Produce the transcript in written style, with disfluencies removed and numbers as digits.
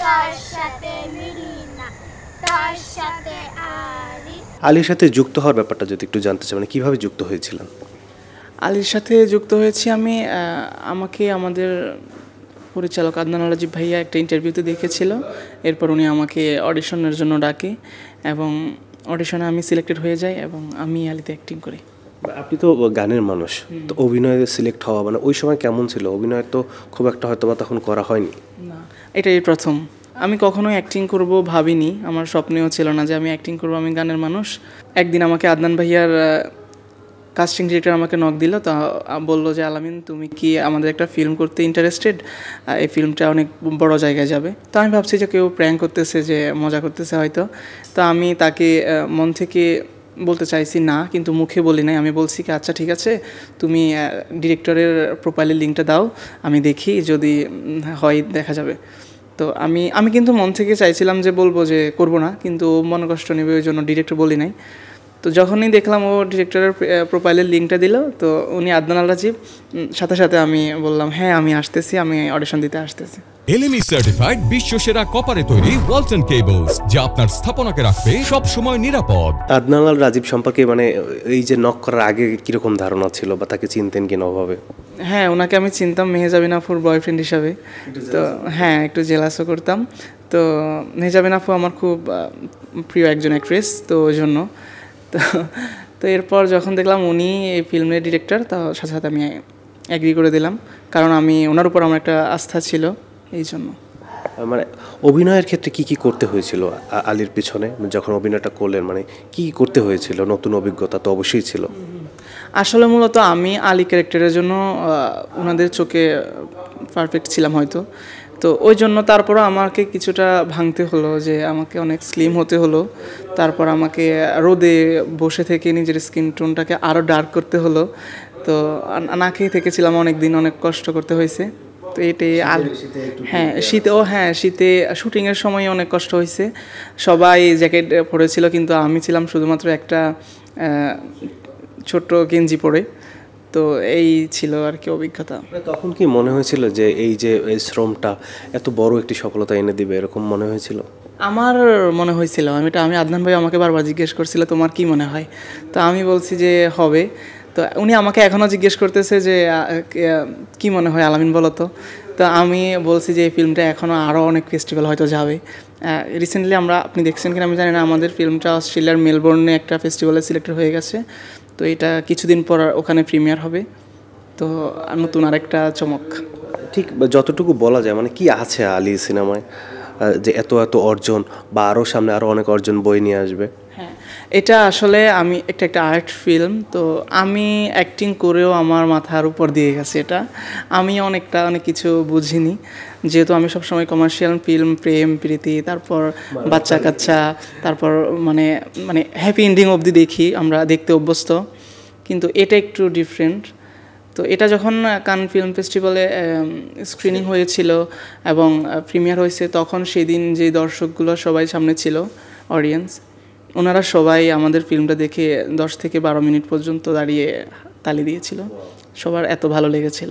তোর সাথে মিলিনা, তোর সাথে আলি। আলীর সাথে যুক্ত হওয়ার ব্যাপারটা যদি একটু জানতে চাই, মানে কীভাবে যুক্ত হয়েছিলেন? আলীর সাথে যুক্ত হয়েছি আমি, আমাকে আমাদের পরিচালক আদনান রাজীব ভাইয়া একটা ইন্টারভিউতে দেখেছিল, এরপর উনি আমাকে অডিশনের জন্য ডাকে এবং অডিশনে আমি সিলেক্টেড হয়ে যাই এবং আমি আলীতে অ্যাক্টিং করি। আপনি তো গানের মানুষ, তো অভিনয়ে সিলেক্ট হওয়া মানে ওই সময় কেমন ছিল? অভিনয় তো খুব একটা হয়তো বা তখন করা হয়নি। না, এটাই প্রথম। আমি কখনোই অ্যাক্টিং করব ভাবিনি, আমার স্বপ্নেও ছিল না যে আমি অ্যাক্টিং করব। আমি গানের মানুষ। একদিন আমাকে আদনান ভাইয়ার কাস্টিং ডিরেক্টর আমাকে নক দিল, তো বললো যে আলামিন তুমি কি আমাদের একটা ফিল্ম করতে ইন্টারেস্টেড? এই ফিল্মটা অনেক বড় জায়গায় যাবে। তো আমি ভাবছি যে কেউ প্র্যাঙ্ক করতেছে, যে মজা করতেছে হয়তো। তো আমি তাকে মন থেকে বলতে চাইছি না, কিন্তু মুখে বলি নাই। আমি বলছি কি আচ্ছা ঠিক আছে, তুমি ডিরেক্টরের প্রোফাইলের লিঙ্কটা দাও, আমি দেখি, যদি হয় দেখা যাবে। তো আমি কিন্তু মন থেকে চাইছিলাম যে বলবো যে করব না, কিন্তু মন কষ্ট নেবে, ওই জন্য ডিরেক্টর বলি নাই। তো যখনই দেখলাম ও ডিরেক্টরের প্রোফাইলের লিঙ্কটা দিল, তো উনি আদনান রাজীব, সাথে সাথে আমি বললাম হ্যাঁ আমি আসতেছি, আমি অডিশন দিতে আসতেছি। এলএমই সার্টিফাইড বিশ্বসেরা কপারে তৈরি ওয়ালটন কেবলস, যা আপনার স্থাপনাকে রাখবে সব সময় নিরাপদ। আদনান আল রাজীব সম্পর্কে মানে এই যে নক করার আগে কিরকম ধারণা ছিল, বা তাকে চিনতেন কিনা ওভাবে? হ্যাঁ, ওনাকে আমি চিনতাম মেহজাবিন আফুর বয়ফ্রেন্ড হিসাবে। তো হ্যাঁ, একটু জেলাসও করতাম। তো মেহজাবিন আফু আমার খুব প্রিয় একজন অ্যাক্ট্রেস, তো ওই জন্য। তো এরপর যখন দেখলাম উনি এই ফিল্মের ডিরেক্টর, তো সাথে সাথে আমি অ্যাগ্রি করে দিলাম, কারণ আমি ওনার উপর আমার একটা আস্থা ছিল, এই জন্য। মানে অভিনয়ের ক্ষেত্রে কি কি করতে হয়েছিল আলীর পিছনে যখন অভিনয়টা করলেন? মানে কি করতে হয়েছিল? নতুন অভিজ্ঞতা তো অবশ্যই ছিল। আসলে মূলত আমি আলী ক্যারেক্টারের জন্য ওনাদের চোখে পারফেক্ট ছিলাম হয়তো, তো ওই জন্য তারপরও আমাকে কিছুটা ভাঙতে হলো, যে আমাকে অনেক স্লিম হতে হলো। তারপর আমাকে রোদে বসে থেকে নিজের স্কিন টোনটাকে আরও ডার্ক করতে হলো। তো না খেয়ে থেকেছিলাম অনেক দিন, অনেক কষ্ট করতে হয়েছে। তো এটাই হ্যাঁ শীতে শুটিংয়ের সময় অনেক কষ্ট হয়েছে। সবাই জ্যাকেট পরেছিল, কিন্তু আমি ছিলাম শুধুমাত্র একটা ছোট্ট গেঞ্জি পরে। তো এই ছিল আর কি অভিজ্ঞতা। তখন কি মনে হয়েছিল যে এই যে এই শ্রমটা এত বড় একটি সফলতা এনে দিবে, এরকম মনে হয়েছিল? আমার মনে হয়েছিল, আমি আদনান ভাই আমাকে বারবার জিজ্ঞেস করছিল তোমার কি মনে হয়, তো আমি বলছি যে হবে। তো উনি আমাকে এখনও জিজ্ঞেস করতেছে যে কি মনে হয় আলামিন বলো তো। তো আমি বলছি যে এই ফিল্মটা এখনও আরও অনেক ফেস্টিভ্যাল হয়তো যাবে। রিসেন্টলি আপনি দেখছেন কিনা আমি জানি না, আমাদের ফিল্মটা অস্ট্রেলিয়ার মেলবোর্নে একটা ফেস্টিভ্যালে সিলেক্টেড হয়ে গেছে। তো এটা কিছুদিন পর ওখানে প্রিমিয়ার হবে, তো নতুন আরেকটা চমক। ঠিক যতটুকু বলা যায়, মানে কি আছে আলী সিনেমায় যে এত এত অর্জন, বা আরও সামনে আরও অনেক অর্জন বই নিয়ে আসবে? হ্যাঁ, এটা আসলে আমি একটা আর্ট ফিল্ম, তো আমি অ্যাক্টিং করেও আমার মাথার উপর দিয়ে গেছে এটা। আমি অনেক কিছু বুঝিনি, যেহেতু আমি সবসময় কমার্শিয়াল ফিল্ম, প্রেম প্রীতি, তারপর বাচ্চা কাচ্চা, তারপর মানে মানে হ্যাপি এন্ডিং অবধি দেখি, আমরা দেখতে অভ্যস্ত। কিন্তু এটা একটু ডিফারেন্ট। তো এটা যখন কান ফিল্ম ফেস্টিভ্যালে স্ক্রিনিং হয়েছিল এবং প্রিমিয়ার হয়েছে, তখন সেদিন যে দর্শকগুলো সবাই সামনে ছিল, অডিয়েন্স, ওনারা সবাই আমাদের ফিল্মটা দেখে 10 থেকে 12 মিনিট পর্যন্ত দাঁড়িয়ে তালি দিয়েছিল। সবার এত ভালো লেগেছিল।